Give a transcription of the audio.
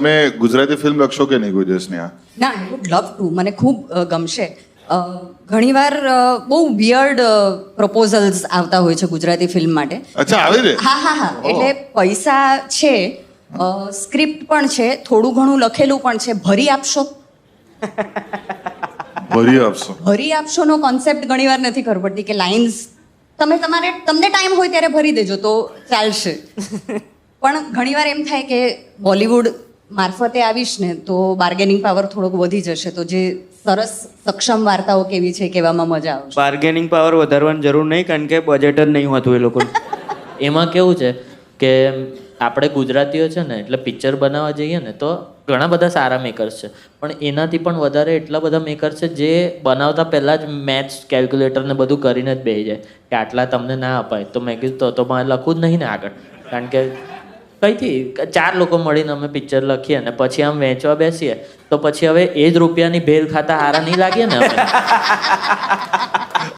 તમે ગુજરાતી ફિલ્મ લખશો કે નહીં કોઈ દિવસની આ? ના આઈ વુડ લવ ટુ. મને ખૂબ ગમશે. ઘણીવાર બહુ વિયર્ડ પ્રપોઝલ્સ આવતા હોય છે ગુજરાતી ફિલ્મ માટે. અચ્છા, આવી રે? હા. એટલે પૈસા છે, સ્ક્રિપ્ટ પણ છે, થોડું ઘણું લખેલું પણ છે. ભરી આપશો ભરી આપશો નો કોન્સેપ્ટ ઘણીવાર નથી ખબર પડતી કે લાઇન્સ તમને ટાઈમ હોય ત્યારે ભરી દેજો તો ચાલશે. પણ ઘણીવાર એમ થાય કે બોલિવૂડ મારફતે આવીશ ને તો બાર્ગેનિંગ પાવર થોડોક વધી જશે, તો જે સરસ સક્ષમ વાર્તાઓ કેવી છે કહેવામાં મજા આવશે. બાર્ગેનિંગ પાવર વધારવાની જરૂર નહીં, કારણ કે બજેટ જ નહીં હોતું એ લોકોનું. એમાં કેવું છે કે આપણે ગુજરાતીઓ છે ને એટલે પિક્ચર બનાવવા જઈએ ને તો ઘણા બધા સારા મેકર્સ છે, પણ એનાથી પણ વધારે એટલા બધા મેકર્સ છે જે બનાવતા પહેલાં જ મેથ્સ કેલ્ક્યુલેટર ને બધું કરીને જ બેસી જાય કે આટલા તમને ના અપાય. તો મેં કીધું તો મારે લખવું જ નહીં ને આગળ, કારણ કે કઈથી 4 લોકો મળીને અમે પિક્ચર લખીએ ને પછી આમ વેચવા બેસીએ તો પછી હવે એ જ રૂપિયાની ભેલ ખાતા હારા નહીં લાગીએ ને અમે.